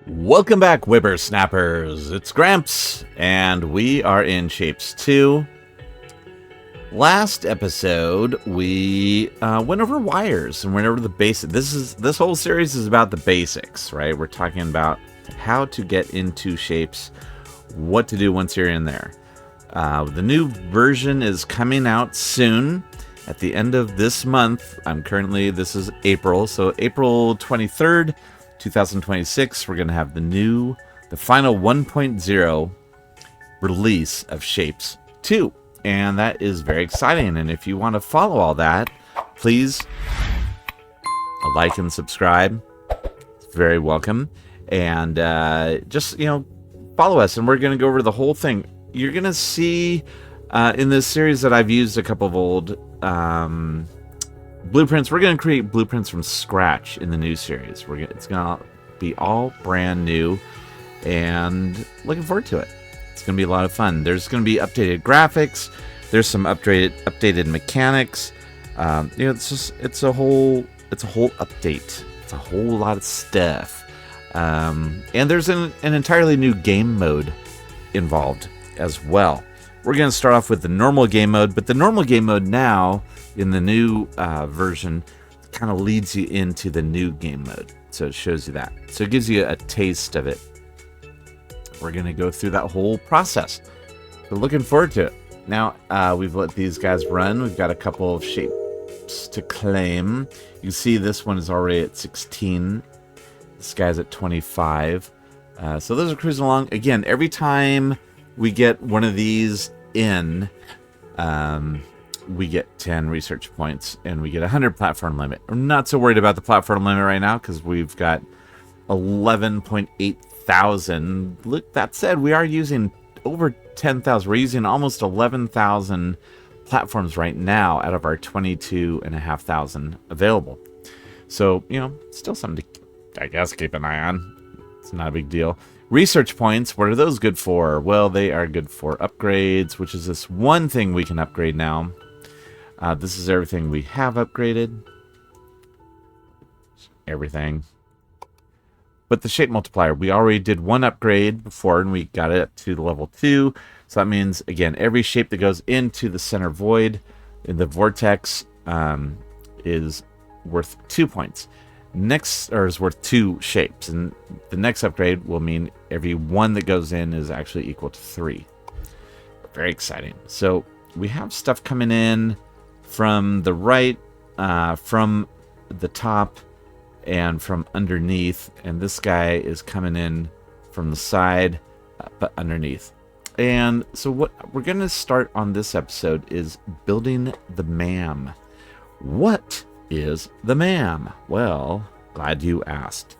Welcome back, whippersnappers. It's Gramps, and we are in Shapes 2. Last episode, we went over wires and went over the basics. This whole series is about the basics, right? We're talking about how to get into Shapes, what to do once you're in there. The new version is coming out soon, at the end of this month. This is April, so April 23rd. 2026, we're going to have the final 1.0 release of Shapes 2, and that is very exciting. And if you want to follow all that, please like and subscribe. It's very welcome. And just follow us, and we're going to go over the whole thing. You're going to see in this series that I've used a couple of old blueprints. We're going to create blueprints from scratch in the new series. It's going to be all brand new, and looking forward to it. It's going to be a lot of fun. There's going to be updated graphics. There's some updated mechanics. It's a whole update. It's a whole lot of stuff. And there's an entirely new game mode involved as well. We're going to start off with the normal game mode, but the normal game mode now in the new version kind of leads you into the new game mode. So it shows you that. So it gives you a taste of it. We're going to go through that whole process. We're looking forward to it. Now, we've let these guys run. We've got a couple of shapes to claim. You can see this one is already at 16. This guy's at 25. So those are cruising along. Again, every time we get one of these in, we get 10 research points, and we get 100 platform limit. We're not so worried about the platform limit right now because we've got 11.8 thousand. Look, that said, we are using over 10,000. We're using almost 11,000 platforms right now out of our 22,500 available. So, still something to, I guess, keep an eye on. It's not a big deal. Research points, what are those good for? Well, they are good for upgrades, which is this one thing we can upgrade now. This is everything we have upgraded. Everything. But the shape multiplier, we already did one upgrade before, and we got it up to level 2. So that means, again, every shape that goes into the center void in the vortex is worth 2 points. Is worth 2 shapes, and the next upgrade will mean every one that goes in is actually equal to 3. Very exciting. So we have stuff coming in from the right, from the top, and from underneath, and this guy is coming in from the side, but underneath. And so what we're going to start on this episode is building the M.A.M. What is the M.A.M? Well, glad you asked.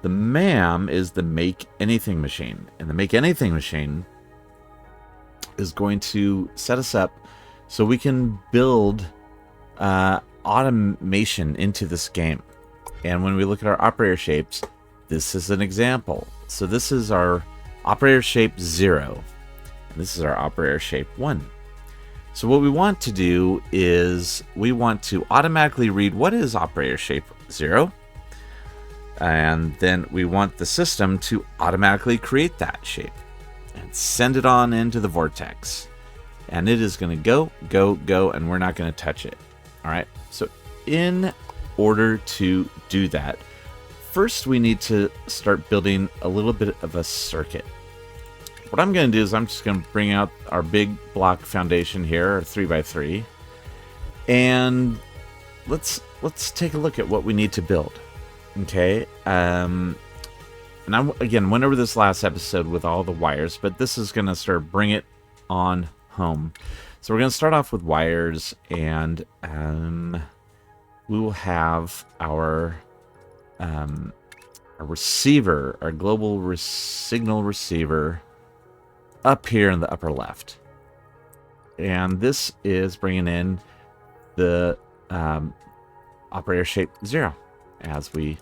The M.A.M is the make anything machine, and the make anything machine is going to set us up so we can build automation into this game. And when we look at our operator shapes, this is an example. So this is our operator shape 0, and this is our operator shape 1. So what we want to do is we want to automatically read what is operator shape 0, and then we want the system to automatically create that shape and send it on into the vortex. And it is going to go, and we're not going to touch it. All right. So in order to do that, first we need to start building a little bit of a circuit. What I'm going to do is I'm just going to bring out our big block foundation here, our 3x3, and let's take a look at what we need to build. Okay, and I again went over this last episode with all the wires, but this is going to sort of bring it on home. So we're going to start off with wires, and we will have our receiver, our global signal receiver, up here in the upper left, and this is bringing in the operator shape 0, as we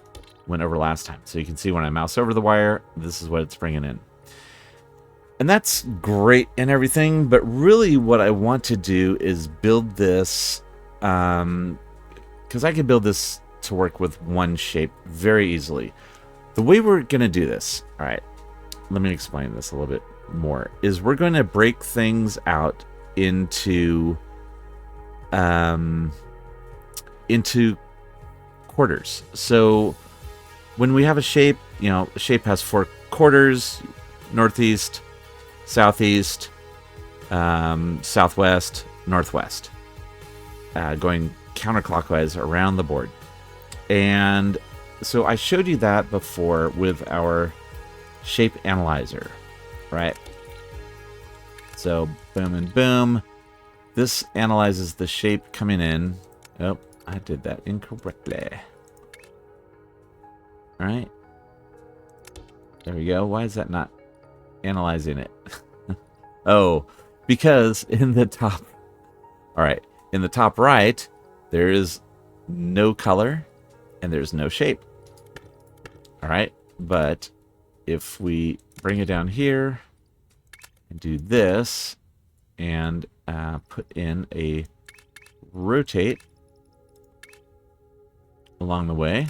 went over last time. So you can see when I mouse over the wire, this is what it's bringing in. And that's great and everything, but really what I want to do is build this, because I can build this to work with one shape very easily. The way we're going to do this, all right, let me explain this a little bit more, is we're going to break things out into quarters. So when we have a shape, a shape has 4 quarters: northeast, southeast, southwest, northwest, going counterclockwise around the board. And so I showed you that before with our shape analyzer, right? So boom and boom. This analyzes the shape coming in. Oh, I did that incorrectly. All right. There we go. Why is that not analyzing it? Oh, because in the top... All right. In the top right, there is no color and there's no shape. All right. But if we bring it down here and do this and put in a rotate along the way.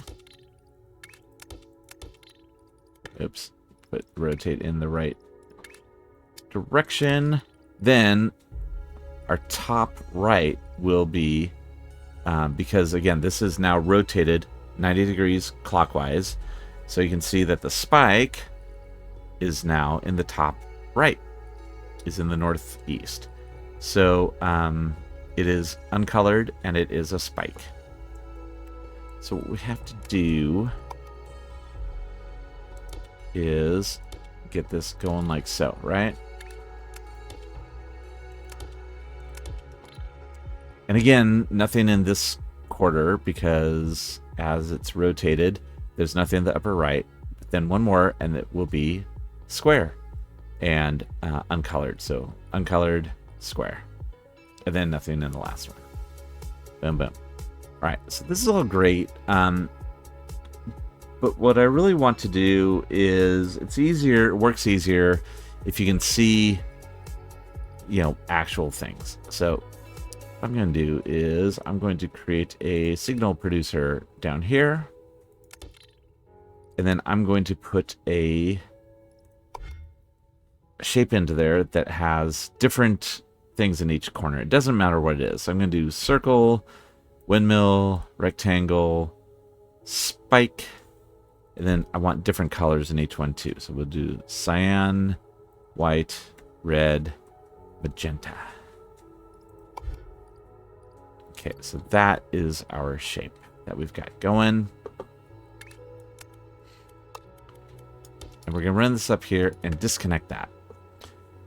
Oops. Put rotate in the right direction. Then our top right will be, because again, this is now rotated 90 degrees clockwise. So you can see that the spike is now in the top right, is in the northeast. So it is uncolored and it is a spike. So what we have to do is get this going like so, right? And again, nothing in this quarter because as it's rotated, there's nothing in the upper right. But then one more and it will be square and uncolored. So uncolored, square. And then nothing in the last one. Boom, boom. All right, so this is all great. But what I really want to do is, it works easier if you can see, actual things. So what I'm going to do is I'm going to create a signal producer down here. And then I'm going to put a shape into there that has different things in each corner. It doesn't matter what it is. So I'm going to do circle, windmill, rectangle, spike, and then I want different colors in each one too. So we'll do cyan, white, red, magenta. Okay, so that is our shape that we've got going. And we're going to run this up here and disconnect that.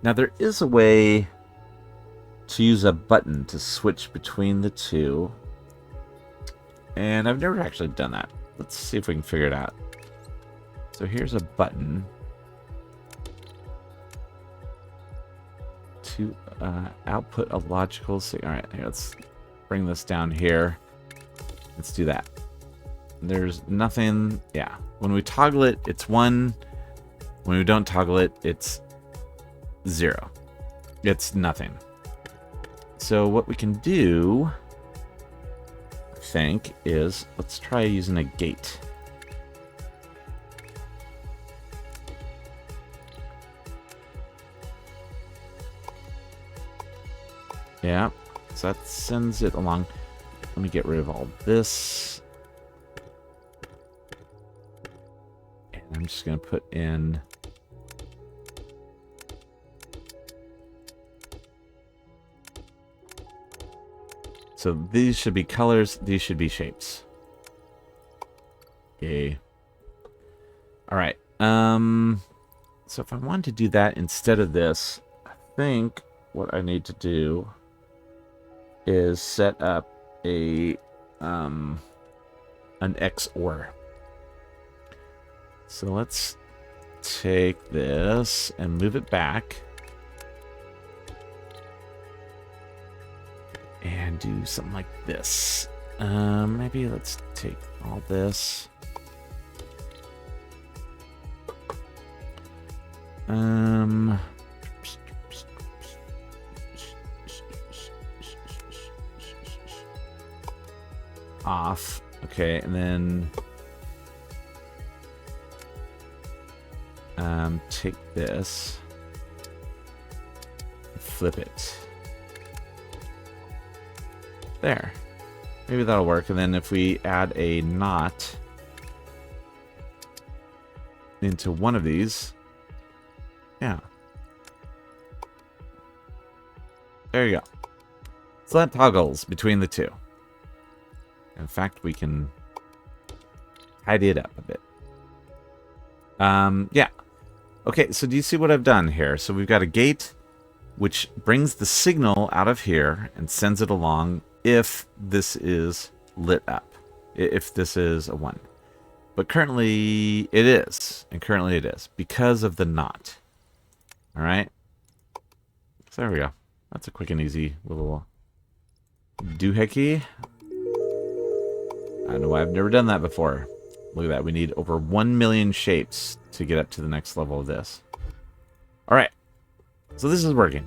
Now there is a way to use a button to switch between the two. And I've never actually done that. Let's see if we can figure it out. So here's a button to output a logical signal. All right, here, let's bring this down here. Let's do that. There's nothing. Yeah, when we toggle it, it's 1. When we don't toggle it, it's 0. It's nothing. So what we can do, I think, is let's try using a gate. Yeah, so that sends it along. Let me get rid of all this. And I'm just going to put in... So these should be colors, these should be shapes. Yay. Alright. So if I wanted to do that instead of this, I think what I need to do is set up a an XOR. So let's take this and move it back. And do something like this. Maybe let's take all this. Off. Okay, and then take this, flip it. There. Maybe that'll work. And then if we add a knot into one of these, yeah. There you go. So that toggles between the two. In fact, we can tidy it up a bit. Yeah. Okay, so do you see what I've done here? So we've got a gate which brings the signal out of here and sends it along if this is lit up, if this is a 1. But currently it is, and currently it is, because of the knot. All right? So there we go. That's a quick and easy little doohickey. I don't know why I've never done that before. Look at that. We need over 1 million shapes to get up to the next level of this. All right. So this is working.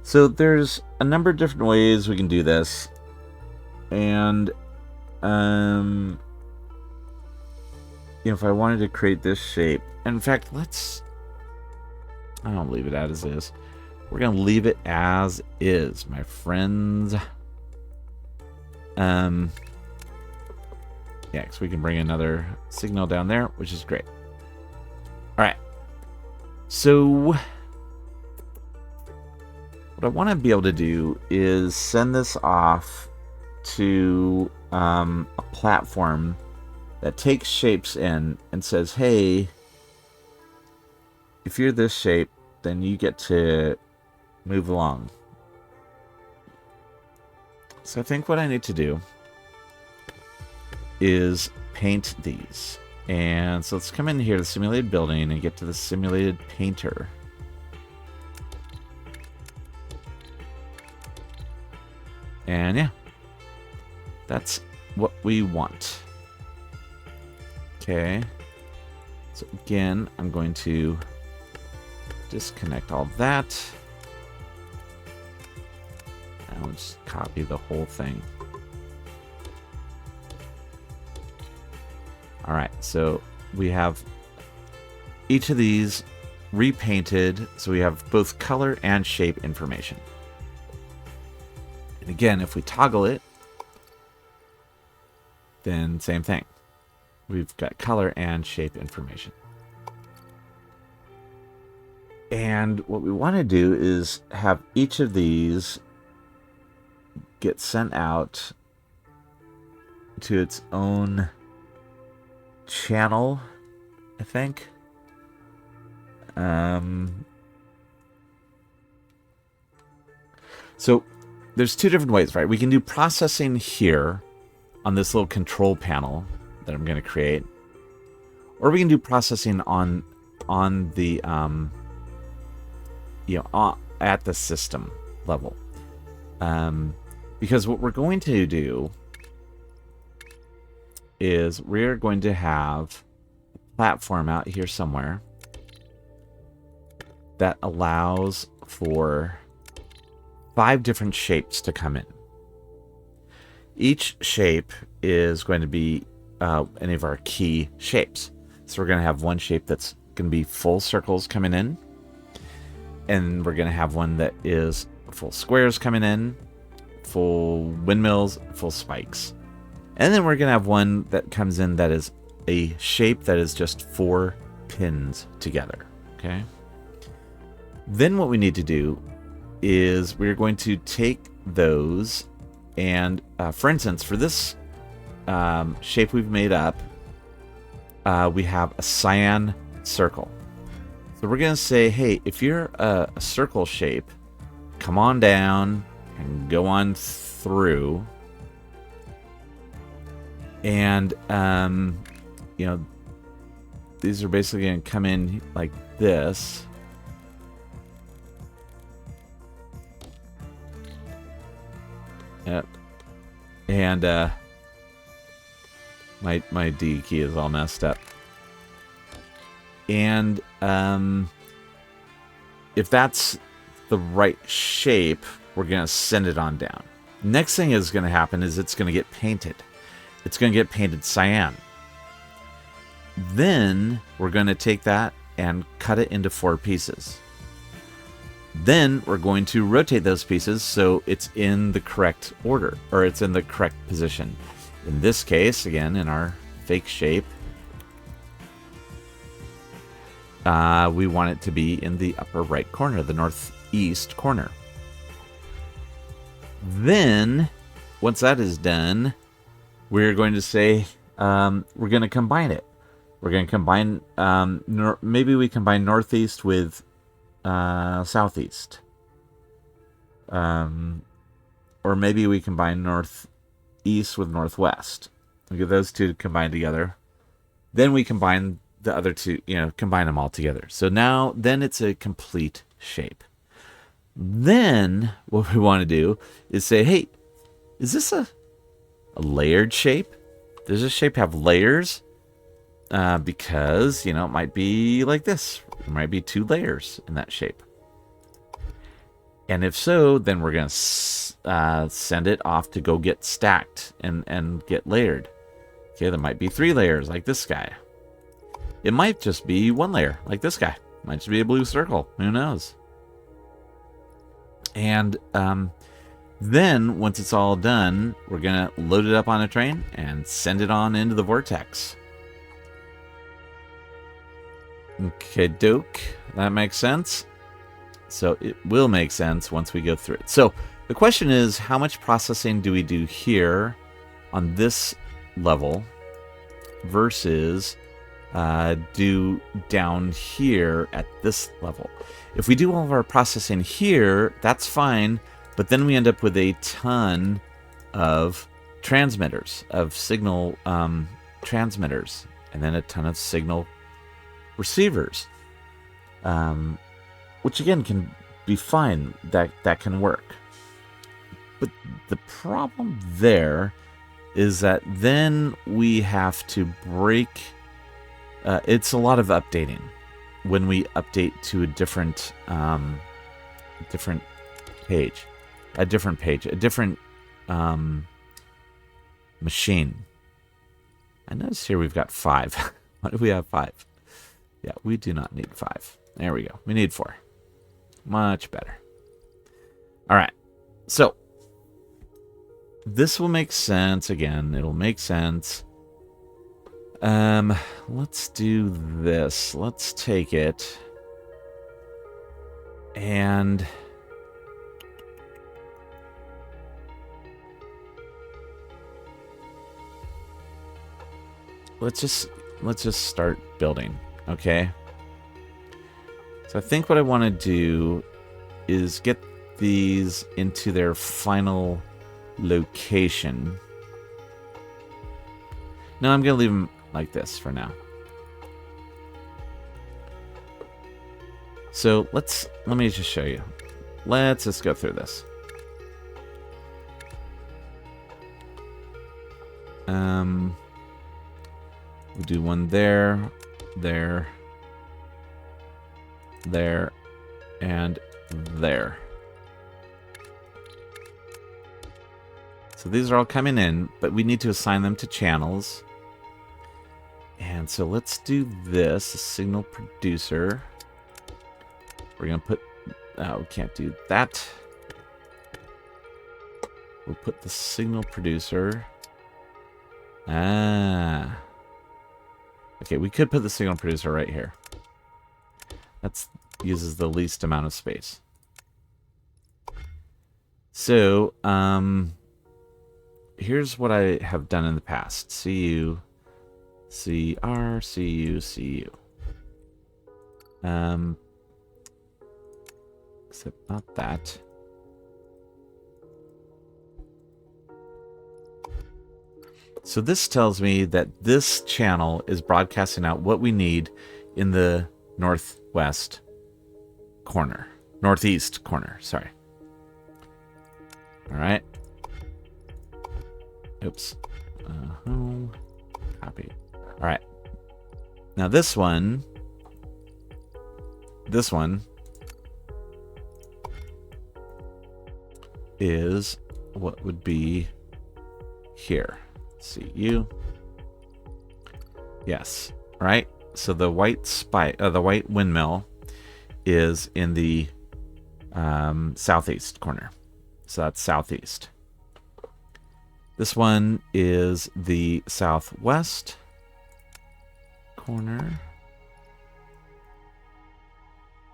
So there's a number of different ways we can do this. And, you know, if I wanted to create this shape, and in fact, I don't leave it as is. We're going to leave it as is, my friends. Yeah, because we can bring another signal down there, which is great. All right. So what I want to be able to do is send this off to a platform that takes shapes in and says, hey, if you're this shape, then you get to move along. So I think what I need to do is paint these. And so let's come in here to the simulated building and get to the simulated painter. And yeah, that's what we want. Okay. So again, I'm going to disconnect all that. And we'll just copy the whole thing. All right, so we have each of these repainted, so we have both color and shape information. And again, if we toggle it, then same thing. We've got color and shape information. And what we want to do is have each of these get sent out to its own channel, I think. So there's two different ways, right? We can do processing here on this little control panel that I'm going to create, or we can do processing on the at the system level, because what we're going to do is we're going to have a platform out here somewhere that allows for 5 different shapes to come in. Each shape is going to be any of our key shapes. So we're going to have one shape that's going to be full circles coming in, and we're going to have one that is full squares coming in, full windmills, full spikes. And then we're going to have one that comes in that is a shape that is just 4 pins together. Okay. Then what we need to do is we're going to take those and, for instance, for this shape we've made up, we have a cyan circle. So we're going to say, hey, if you're a circle shape, come on down and go on through. And, you know, these are basically going to come in like this. Yep. And, my D key is all messed up. And, if that's the right shape, we're going to send it on down. Next thing is going to happen is it's going to get painted. It's going to get painted cyan. Then we're going to take that and cut it into 4 pieces. Then we're going to rotate those pieces so it's in the correct order, or it's in the correct position. In this case, again, in our fake shape, we want it to be in the upper right corner, the northeast corner. Then, once that is done, we're going to say we're going to combine it. We're going to combine, maybe we combine northeast with southeast. Or maybe we combine northeast with northwest. We get those two combined together. Then we combine the other two, combine them all together. So then it's a complete shape. Then what we want to do is say, hey, is this a layered shape? Does this shape have layers? Because, it might be like this. There might be 2 layers in that shape. And if so, then we're going to send it off to go get stacked and get layered. Okay, there might be 3 layers like this guy. It might just be 1 layer like this guy. It might just be a blue circle. Who knows? And then once it's all done, we're going to load it up on a train and send it on into the vortex. Okay, doke. That makes sense. So it will make sense once we go through it. So the question is, how much processing do we do here on this level versus do down here at this level? If we do all of our processing here, that's fine, but then we end up with a ton of transmitters, of signal transmitters, and then a ton of signal receivers, which again can be fine. That can work. But the problem there is that then we have to break. It's a lot of updating when we update to a different page, a different machine. I notice here we've got 5. Why do we have 5? Yeah, we do not need 5. There we go. We need 4. Much better. All right. So this will make sense again. It'll make sense. Let's do this. Let's take it and let's just start building. Okay. So I think what I want to do is get these into their final location. No, I'm going to leave them like this for now. So let me just show you. Let's just go through this. We'll do one there, there, there, and there. So these are all coming in, but we need to assign them to channels. And so let's do this, a signal producer. We're going to put, we can't do that. We'll put the signal producer. Okay, we could put the signal producer right here. That uses the least amount of space. So, here's what I have done in the past. CU, CR, CU, CU. Except not that. So this tells me that this channel is broadcasting out what we need in the northwest corner. Northeast corner, sorry. All right. Oops. Copy. All right. Now this one is what would be here. CU. Yes. right? So the white the white windmill is in the southeast corner. So that's southeast. This one is the southwest corner,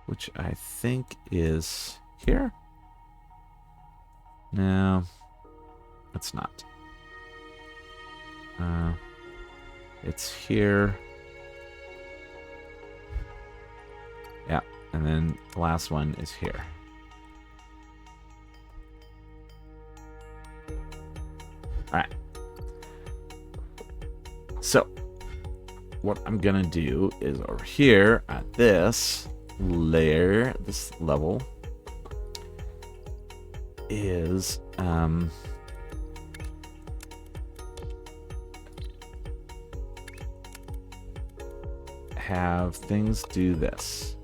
which I think is here. No, it's not. It's here. Yeah, and then the last one is here. All right. So, what I'm gonna do is over here at this layer, this level, is have things do this.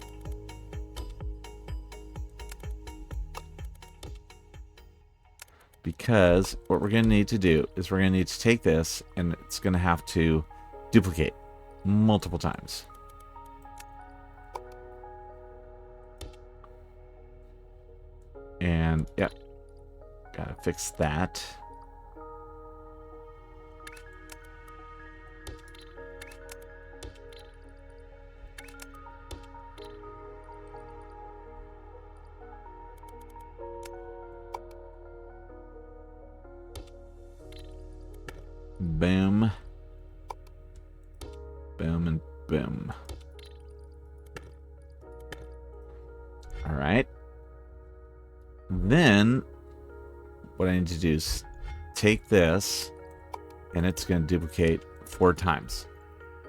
Because what we're going to need to do is we're going to need to take this and it's going to have to duplicate multiple times. And yep, gotta fix that. Boom. Boom and boom. All right. Then what I need to do is take this and it's going to duplicate 4 times.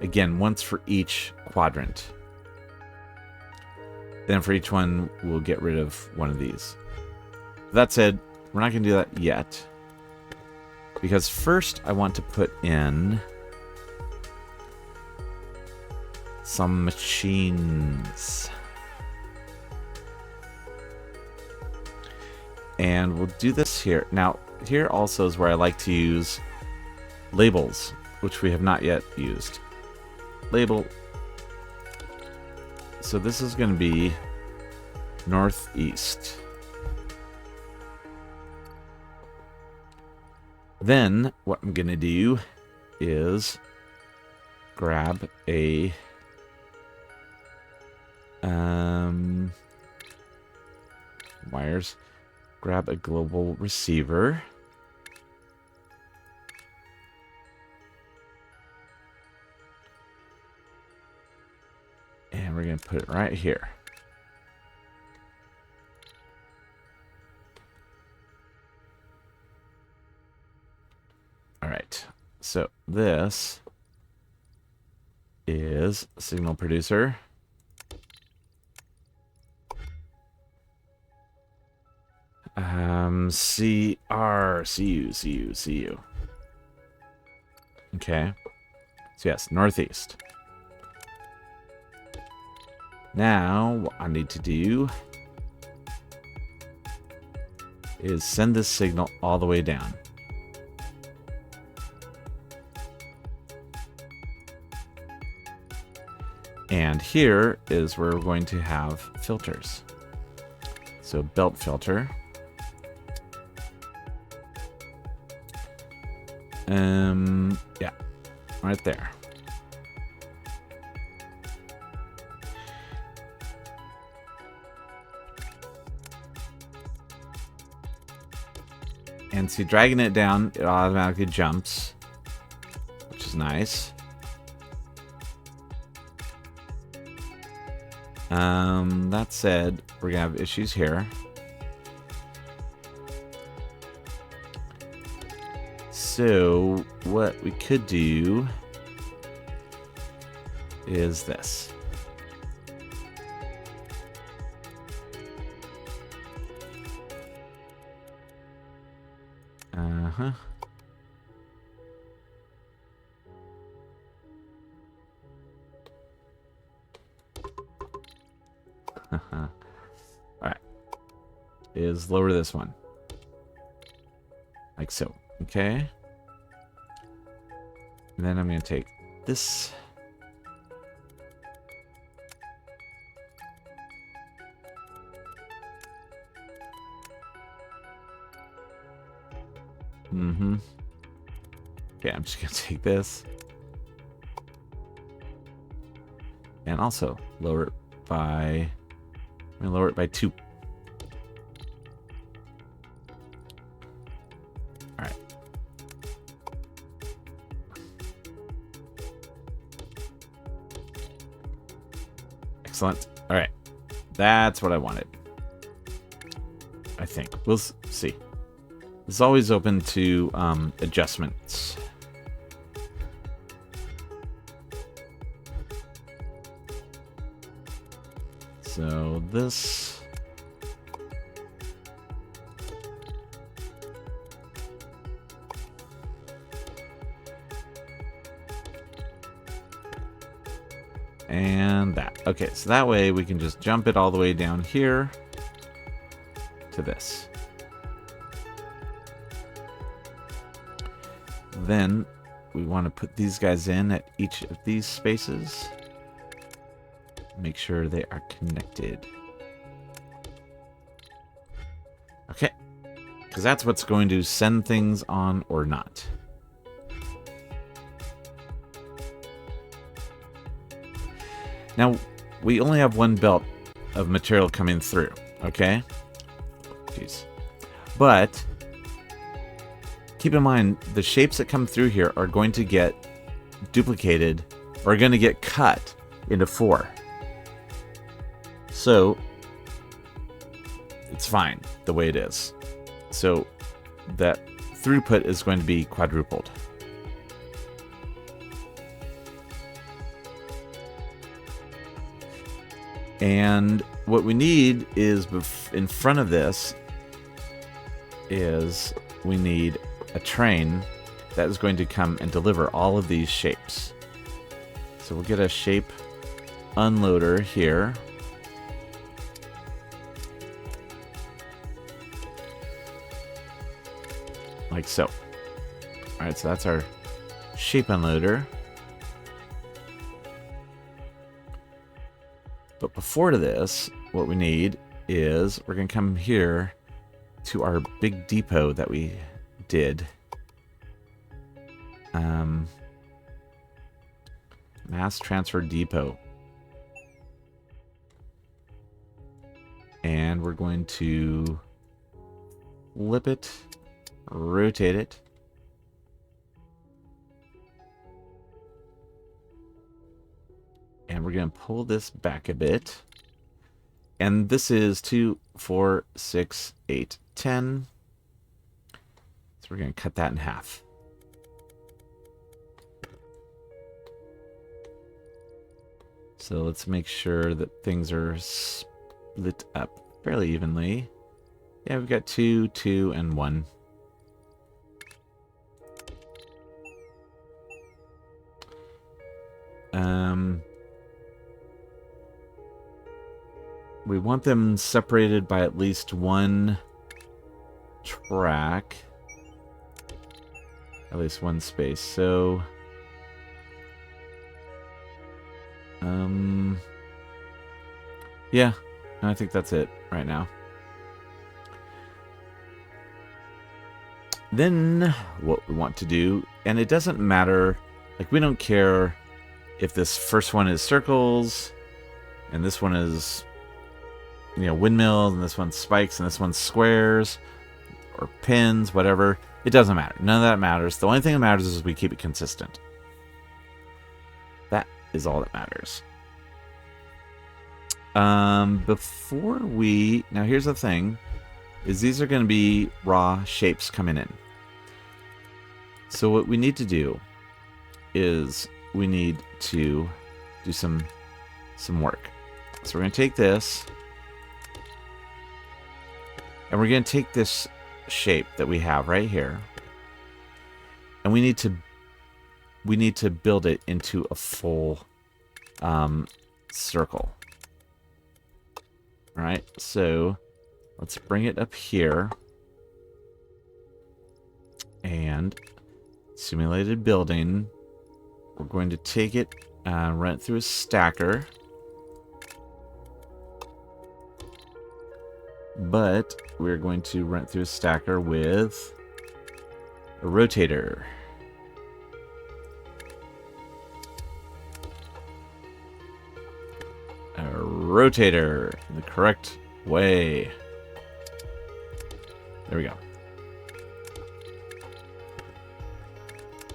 Again, once for each quadrant. Then for each one, we'll get rid of one of these. That said, we're not going to do that yet. Because first I want to put in some machines. And we'll do this here. Now, here also is where I like to use labels, which we have not yet used. Label. So this is going to be northeast. Then what I'm going to do is grab a wires, grab a global receiver. And we're going to put it right here. All right, so this is signal producer. CU. Okay, so yes, northeast. Now, what I need to do is send this signal all the way down. And here is where we're going to have filters. So belt filter. Yeah, right there. And see, dragging it down, it automatically jumps, which is nice. That said, we're gonna have issues here. So what we could do is this. Uh-huh. Alright. Is lower this one. Like so. Okay. And then I'm going to take this Mm-hmm. Okay, I'm just gonna take this. And also lower it by... I'm gonna lower it by 2. Alright. Excellent. Alright. That's what I wanted. I think. We'll see. It's always open to adjustments. So this... and that. Okay, so that way we can just jump it all the way down here to this. Then we want to put these guys in at each of these spaces. Make sure they are connected. Okay, because that's what's going to send things on or not. Now, we only have one belt of material coming through, okay? Jeez. But keep in mind, the shapes that come through here are going to get duplicated, or are going to get cut into 4. So, it's fine the way it is. So, that throughput is going to be quadrupled. And what we need is, in front of this, is we need a train that is going to come and deliver all of these shapes. So we'll get a shape unloader here. Like so. Alright, so that's our shape unloader. But before this, what we need is we're going to come here to our big depot that we did. Mass transfer depot. And we're going to flip it, rotate it. And we're going to pull this back a bit. And this is 2, 4, 6, 8, 10. So we're going to cut that in half. So let's make sure that things are split up fairly evenly. Yeah, we've got 2, 2, and 1. We want them separated by at least 1 track. At least 1 space. So, yeah, I think that's it right now. Then what we want to do, and it doesn't matter, like we don't care if this first one is circles and this one is, you know, windmills, and this one's spikes, and this one's squares, or pins, whatever. It doesn't matter. None of that matters. The only thing that matters is we keep it consistent. That is all that matters. Before we... Now, here's the thing, is these are going to be raw shapes coming in. So what we need to do is we need to do some work. So we're going to take this, and we're going to take this shape that we have right here, and we need to build it into a full circle. All right, so let's bring it up here, and simulated building. We're going to take it, run it through a stacker. But we're going to run it through a stacker with a rotator. A rotator the correct way. There we go.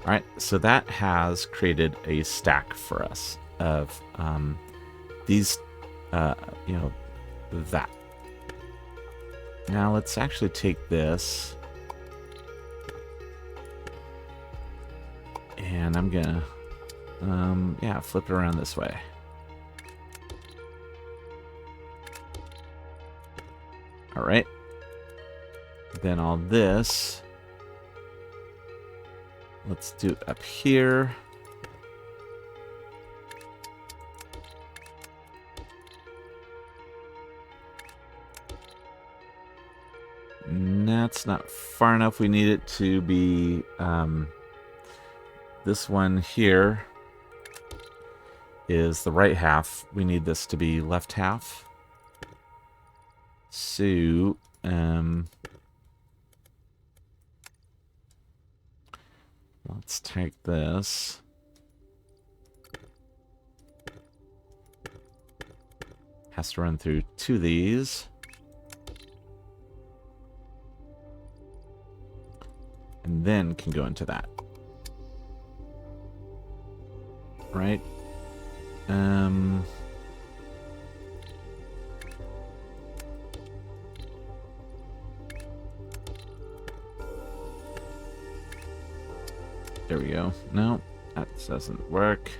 Alright, so that has created a stack for us of these, you know, that. Now let's actually take this, and I'm gonna, yeah, flip it around this way. Alright. Then all this, let's do it up here. That's not far enough. We need it to be this one here is the right half. We need this to be left half. So let's take this. Has to run through two of these. And then can go into that. Right? There we go. No, that doesn't work.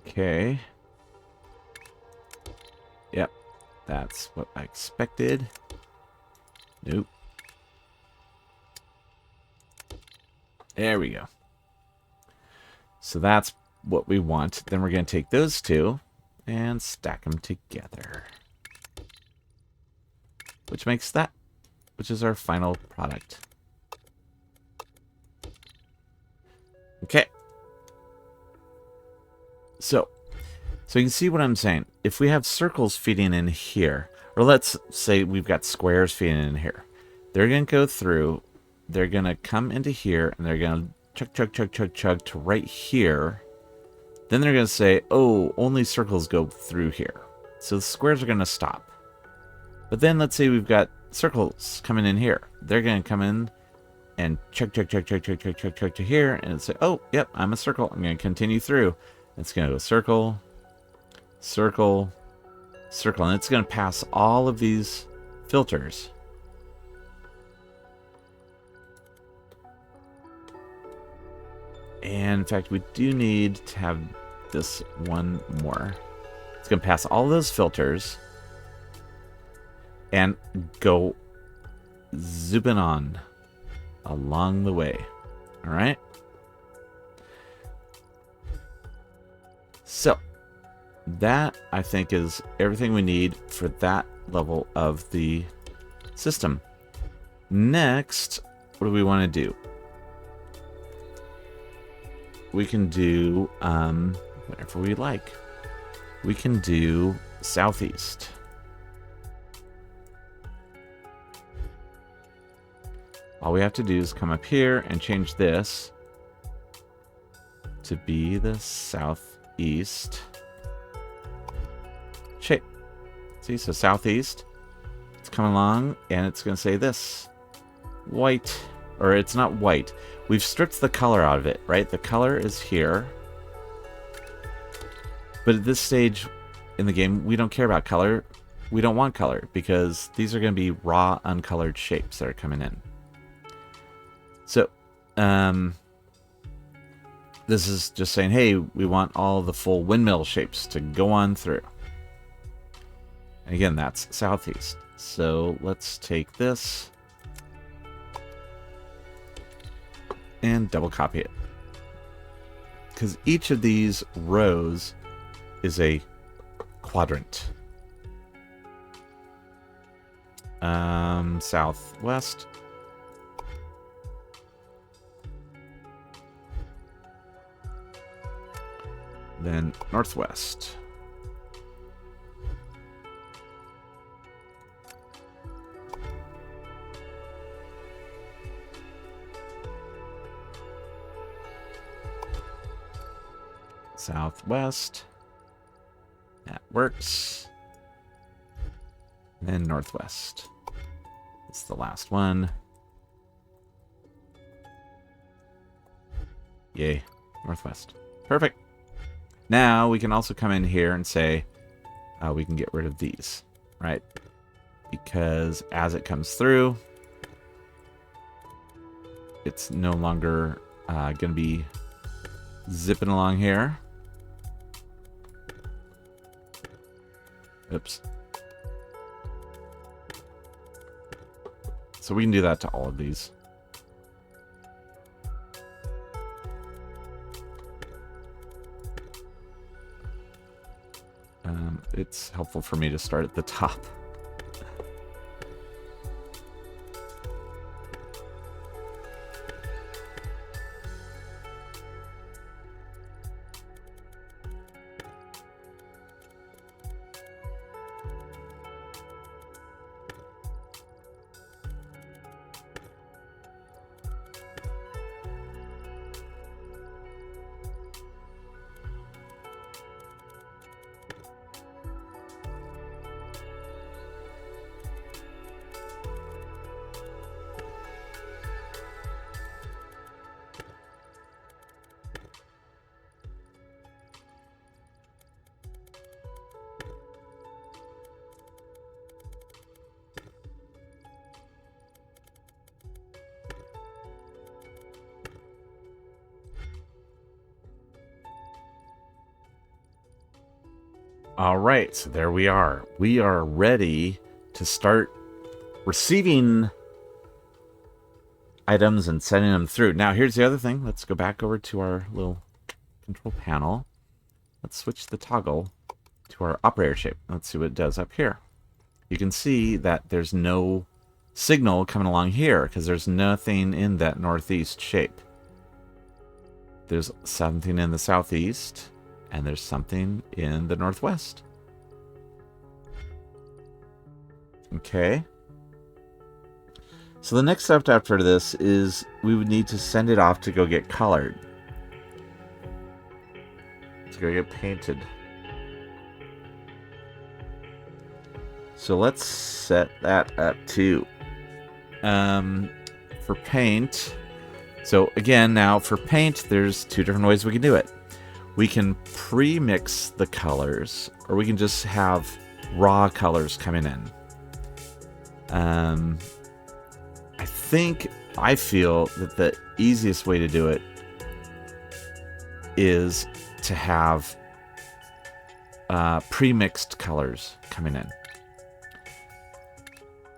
Okay. Yep. That's what I expected. Nope. There we go. So that's what we want. Then we're going to take those two and stack them together. Which makes that, which is our final product. Okay. So you can see what I'm saying. If we have circles feeding in here, or let's say we've got squares feeding in here, they're going to go through, they're going to come into here, and they're going to chug to right here. Then they're going to say, oh, only circles go through here. So the squares are going to stop. But then let's say we've got circles coming in here. They're going to come in and chug to here, and say, oh, yep, I'm a circle. I'm going to continue through. It's going to go circle, circle, circle, and it's going to pass all of these filters. And in fact, we do need to have this one more. It's going to pass all those filters and go zooming on along the way. All right? So, that, I think, is everything we need for that level of the system. Next, what do we want to do? We can do whatever we like. We can do southeast. All we have to do is come up here and change this to be the southeast shape. See, so southeast. It's coming along, and it's going to say this. White. Or it's not white. We've stripped the color out of it, right? The color is here. But at this stage in the game, we don't care about color. We don't want color, because these are going to be raw, uncolored shapes that are coming in. So, this is just saying, hey, we want all the full windmill shapes to go on through. And again, that's southeast. So let's take this and double copy it. Because each of these rows is a quadrant. Southwest. then northwest. Southwest. That works. And then northwest. It's the last one. Yay. Northwest. Perfect. Now we can also come in here and say we can get rid of these, right? Because as it comes through, it's no longer going to be zipping along here. Oops. So we can do that to all of these. It's helpful for me to start at the top. All right, so there we are. We are ready to start receiving items and sending them through. Now, here's the other thing. Let's go back over to our little control panel. Let's switch the toggle to our operator shape. Let's see what it does up here. You can see that there's no signal coming along here because there's nothing in that northeast shape. There's something in the southeast. And there's something in the northwest. Okay. So the next step after this is we would need to send it off to go get colored. To go get painted. So let's set that up too. For paint. So again, now for paint, there's two different ways we can do it. We can pre-mix the colors, or we can just have raw colors coming in. I feel that the easiest way to do it is to have pre-mixed colors coming in.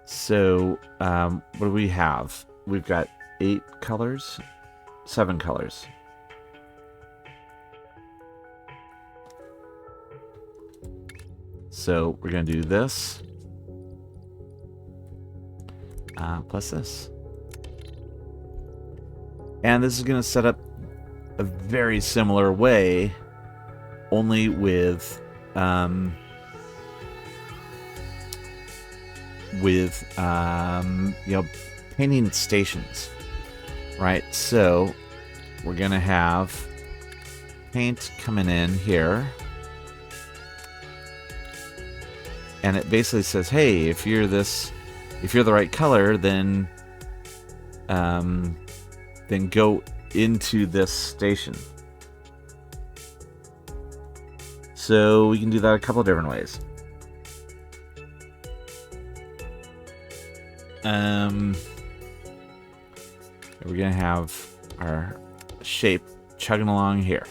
So what do we have? We've got 8 colors, 7 colors. So we're going to do this plus this. And this is going to set up a very similar way, only with painting stations, right? So we're going to have paint coming in here. And it basically says, hey, if you're the right color, then go into this station. So we can do that a couple of different ways. We're gonna have our shape chugging along here.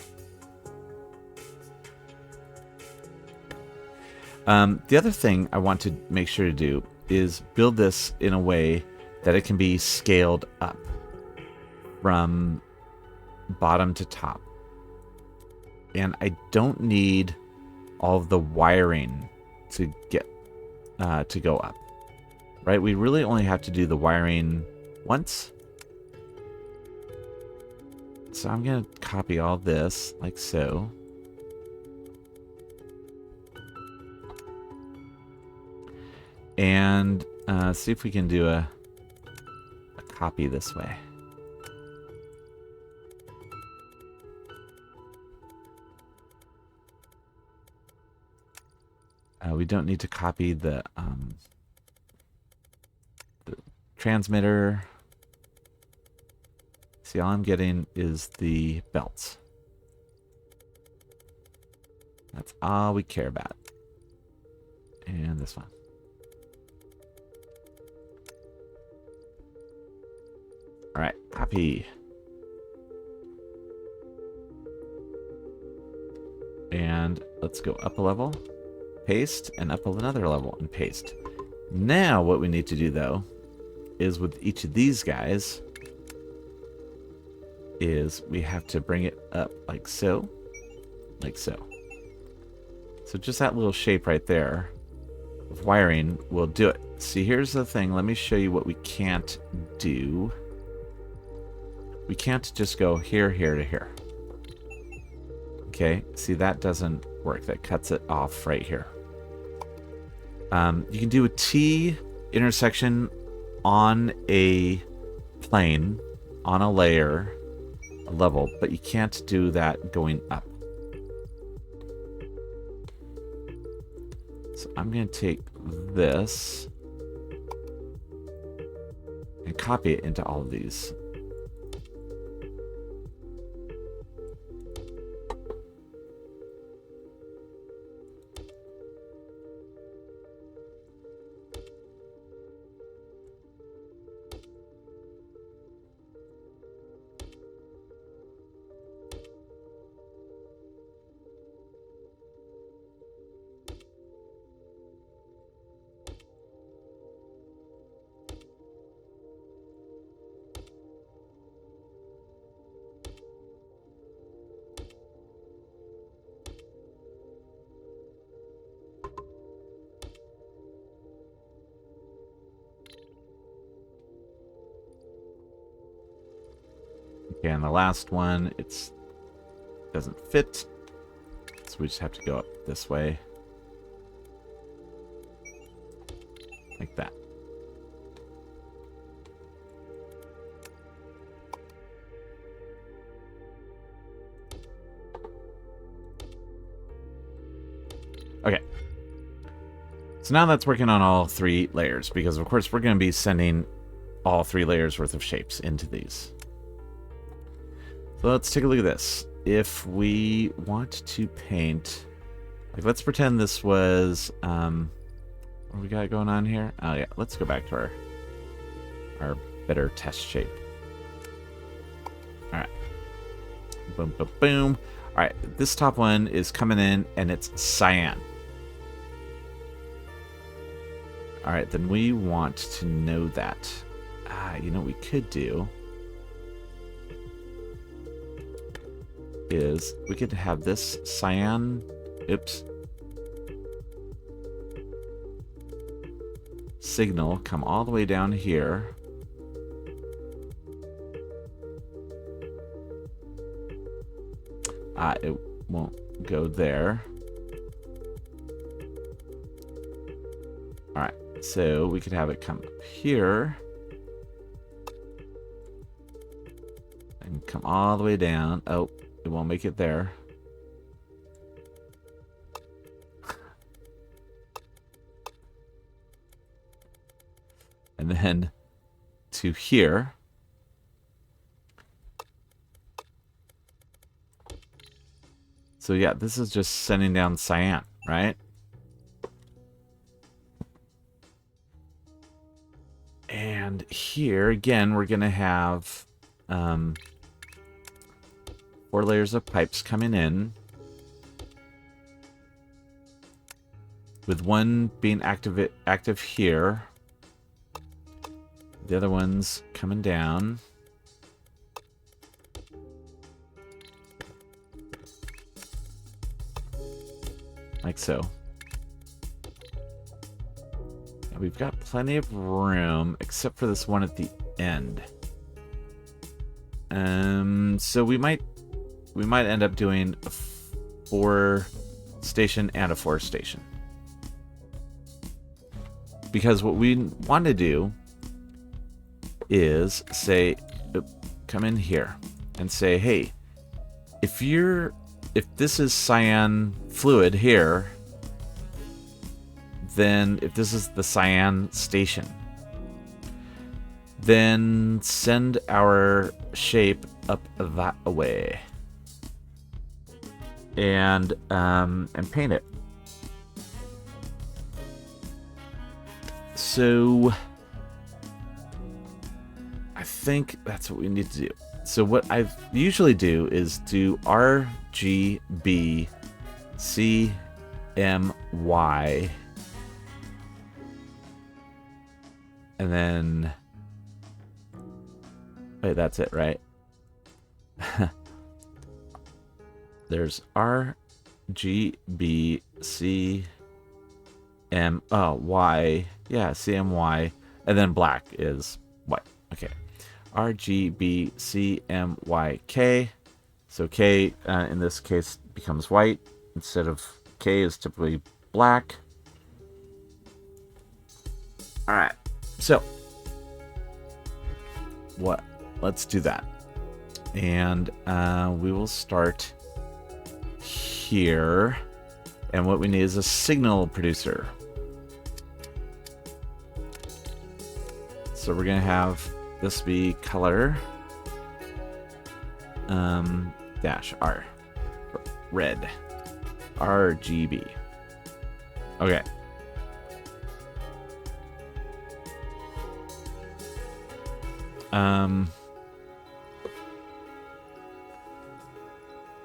The other thing I want to make sure to do is build this in a way that it can be scaled up from bottom to top. And I don't need all of the wiring to get to go up, right? We really only have to do the wiring once. So I'm going to copy all this like so. And see if we can do a copy this way. We don't need to copy the transmitter. See, all I'm getting is the belts. That's all we care about. And this one. All right, copy. And let's go up a level, paste, and up another level and paste. Now what we need to do, though, is with each of these guys, is we have to bring it up like so, like so. So just that little shape right there of wiring will do it. See, here's the thing. Let me show you what we can't do. We can't just go here, here to here. Okay, see, that doesn't work. That cuts it off right here. You can do a T intersection on a plane, on a layer, a level, but you can't do that going up. So I'm going to take this and copy it into all of these. Okay, and the last one, it doesn't fit, so we just have to go up this way, like that. Okay. So now that's working on all 3 layers, because of course we're going to be sending all 3 layers worth of shapes into these. So let's take a look at this. If we want to paint, like, let's pretend this was, what we got going on here? Oh yeah, let's go back to our better test shape. All right. Boom, boom, boom. All right, this top one is coming in, and it's cyan. All right, then we want to know that. You know what we could do is we could have this cyan, signal come all the way down here. It won't go there. All right, so we could have it come up here and come all the way down. Oh, it won't make it there. And then to here. So yeah, this is just sending down cyan, right? And here, again, we're going to have 4 layers of pipes coming in, with one being active here, the other one's coming down. Like so. And we've got plenty of room, except for this one at the end. So we might end up doing a 4 station and a 4 station. Because what we want to do is say, come in here and say, hey, if this is cyan fluid here, then if this is the cyan station, then send our shape up that way and paint it. So I think that's what we need to do. So what I usually do is do RGB CMY, and then wait, that's it, right? There's RGB Y, yeah, CMY, and then black is white. Okay, RGB CMYK. So K in this case becomes white instead of K is typically black. All right, so what? Let's do that, and we will start here. And what we need is a signal producer. So we're gonna have this be color dash R, red, RGB. Okay.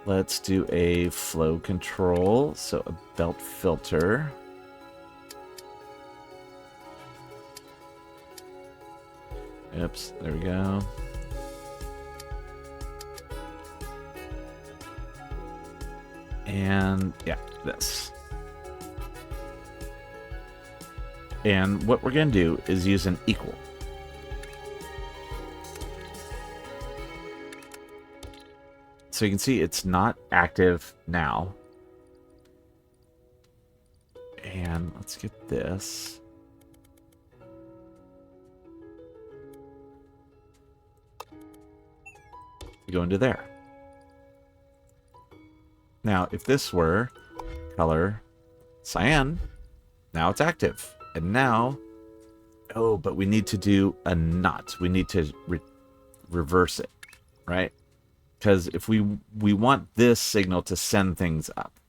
Let's do a flow control, so a belt filter. Oops, there we go. And yeah, this. And what we're going to do is use an equal. So you can see it's not active now. And let's get this. Go into there. Now, if this were color cyan, now it's active. And now, oh, but we need to do a not. We need to reverse it, right? Because if we want this signal to send things up.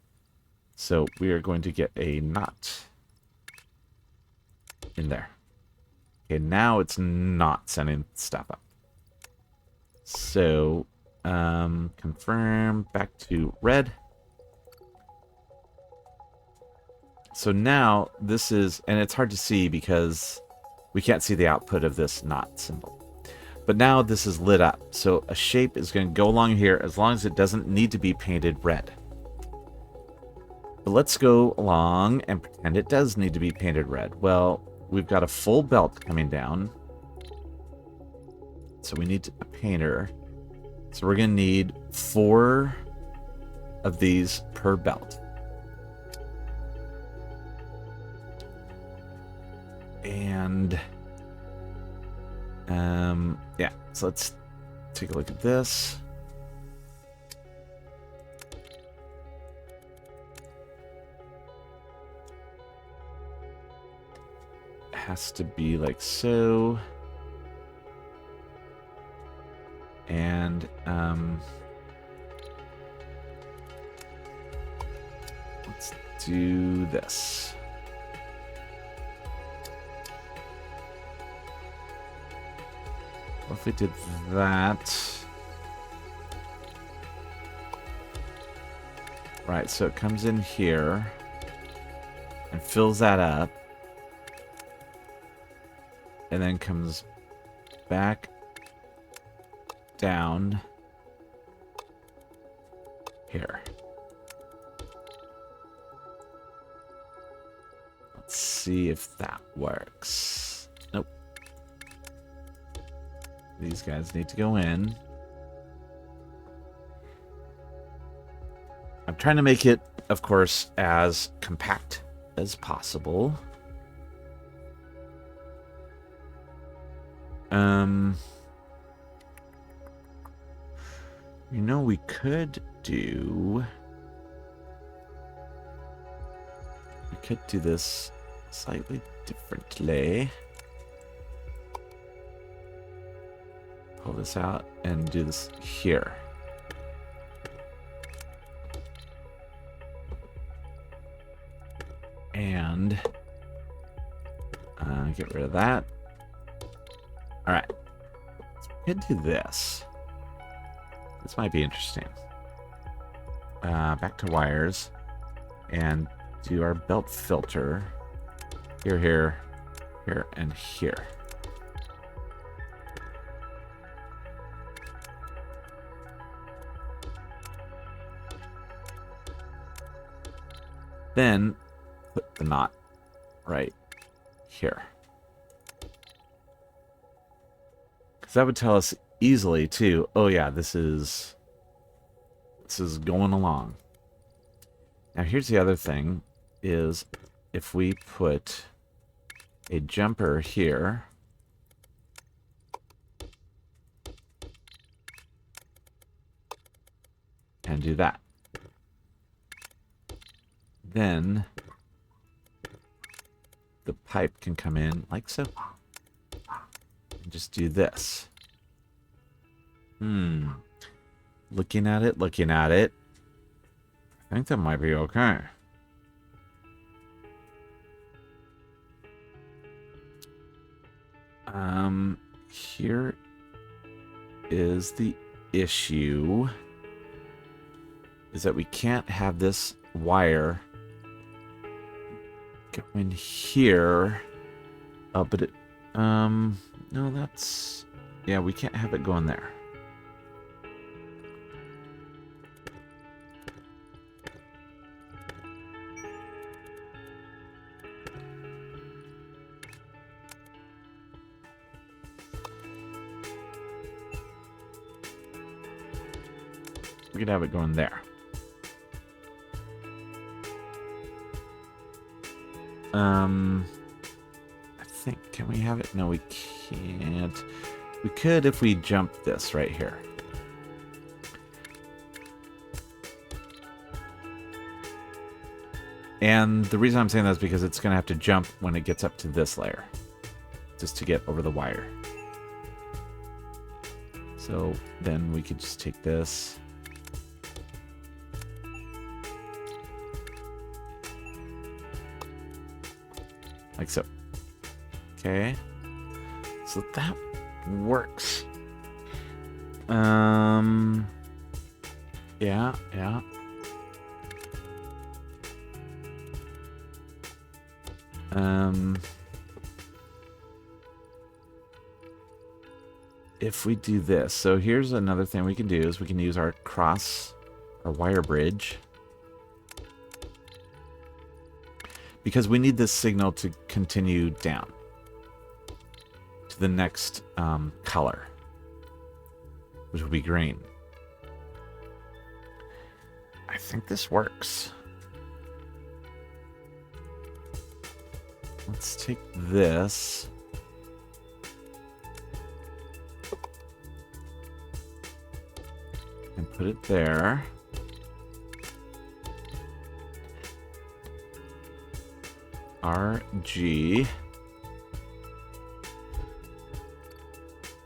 So we are going to get a not in there. Okay, now it's not sending stuff up. So confirm back to red. So now this is, and it's hard to see because we can't see the output of this not symbol. But now this is lit up. So a shape is going to go along here as long as it doesn't need to be painted red. But let's go along and pretend it does need to be painted red. Well, we've got a full belt coming down. So we need a painter. So we're going to need 4 of these per belt. And yeah, so let's take a look at this. It has to be like so. And let's do this. What if we did that? Right, so it comes in here and fills that up. And then comes back down here. Let's see if that works. Nope. These guys need to go in. I'm trying to make it, of course, as compact as possible. You know, we could do this slightly differently. Pull this out and do this here. And get rid of that. All right. We could do this. This might be interesting. Back to wires. And do our belt filter. Here, here, here, and here. Then put the knot right here. Because that would tell us easily too, oh yeah, this is going along. Now here's the other thing, is if we put a jumper here, and do that, then the pipe can come in like so. And just do this. Looking at it. I think that might be okay. Here is the issue. Is that we can't have this wire go in here. But it, no, that's, yeah, we can't have it going there. We could have it going there. I think, can we have it? No, we can't. We could if we jump this right here. And the reason I'm saying that is because it's going to have to jump when it gets up to this layer, just to get over the wire. So then we could just take this. Like so. Okay. So that works. Yeah. If we do this, so here's another thing we can do is we can use our wire bridge. Because we need this signal to continue down to the next color, which will be green. I think this works. Let's take this. And put it there. RG.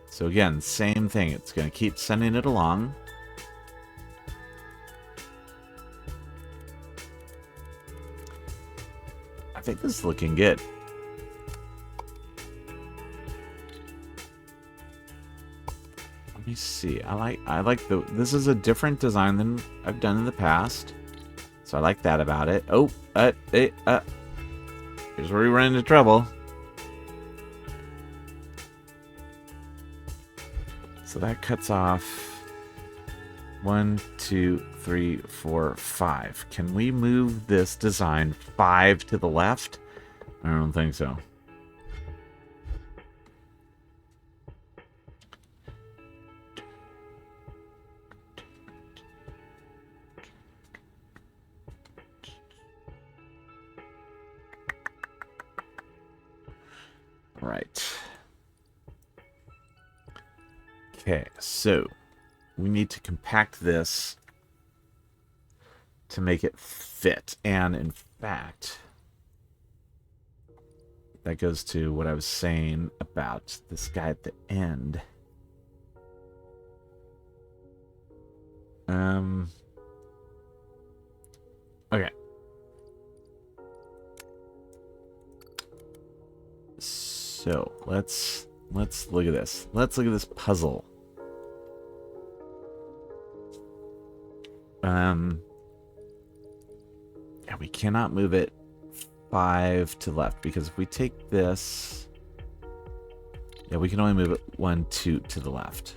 So again, same thing. It's going to keep sending it along. I think this is looking good. Let me see. I like this is a different design than I've done in the past. So I like that about it. Oh, here's where we run into trouble. So that cuts off 1, 2, 3, 4, 5. Can we move this design 5 to the left? I don't think so. Right. Okay, so we need to compact this to make it fit. And in fact, that goes to what I was saying about this guy at the end. Okay. So let's look at this. Let's look at this puzzle. Yeah, we cannot move it 5 to the left because if we take this, yeah, we can only move it 1, 2 to the left.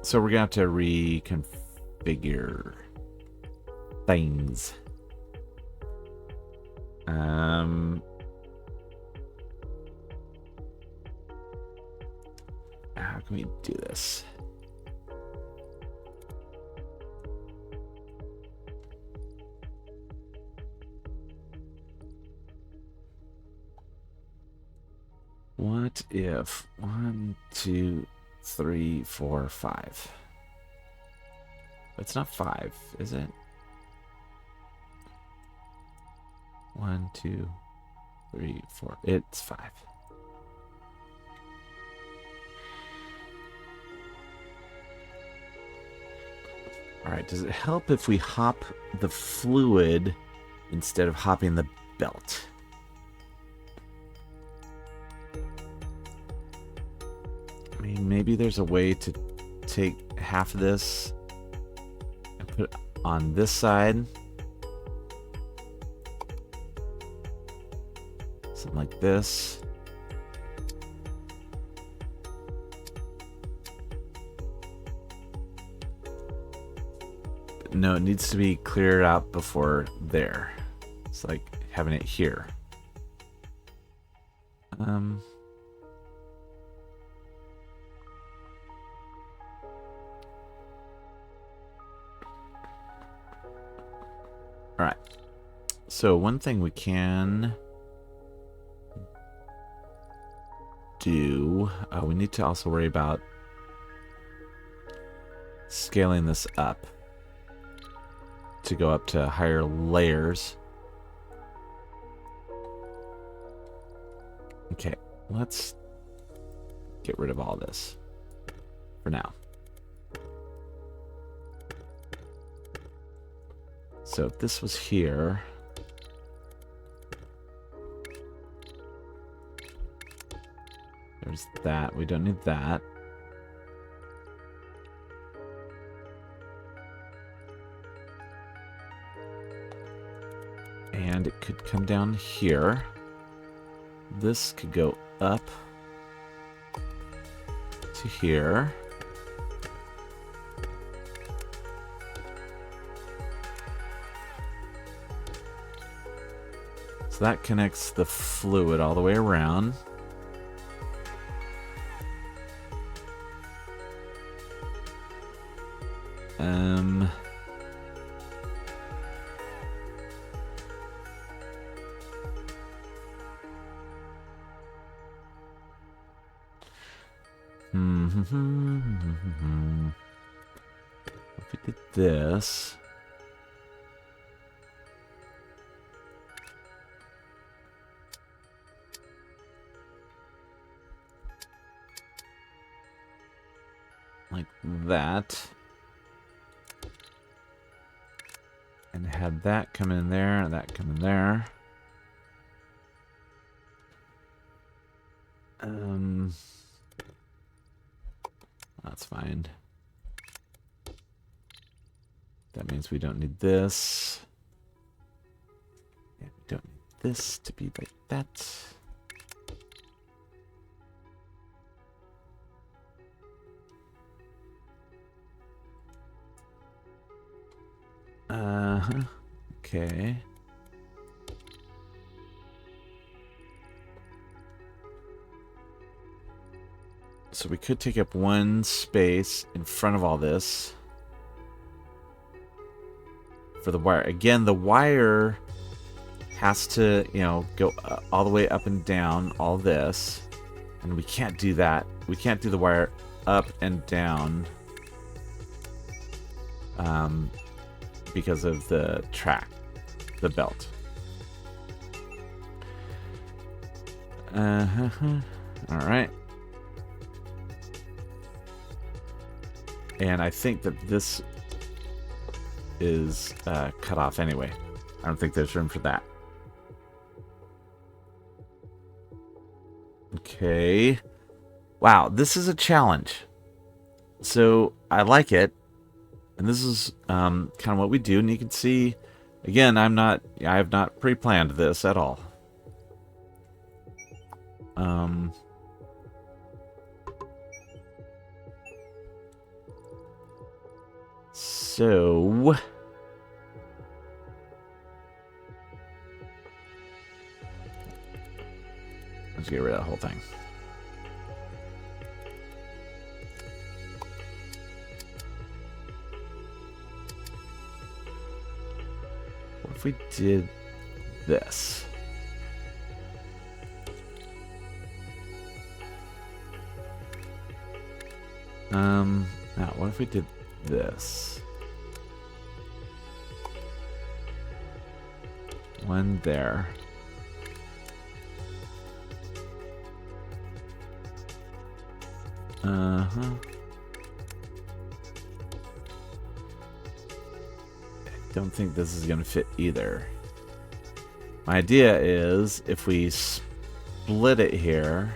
So we're gonna have to reconfigure things. How can we do this? What if 1, 2, 3, 4, 5? It's not 5, is it? 1, 2, 3, 4. It's 5. All right, does it help if we hop the fluid instead of hopping the belt? I mean, maybe there's a way to take half of this and put it on this side. Something like this. But no, it needs to be cleared out before there. It's like having it here. All right. So one thing we can do, we need to also worry about scaling this up to go up to higher layers. Okay, let's get rid of all this for now. So if this was here, there's that. We don't need that. And it could come down here. This could go up to here. So that connects the fluid all the way around. If we did this, like that, and had that come in there and that come in there. That's fine. That means we don't need this. Yeah, we don't need this to be like that. Okay. So we could take up one space in front of all this for the wire. Again, the wire has to, you know, go all the way up and down all this. And we can't do that. We can't do the wire up and down because of the track, the belt. All right. And I think that this is cut off anyway. I don't think there's room for that. Okay. Wow, this is a challenge. So I like it. And this is kind of what we do. And you can see, again, I have not pre-planned this at all. So let's get rid of the whole thing. What if we did this? Now what if we did this? One there. I don't think this is going to fit either. My idea is if we split it here.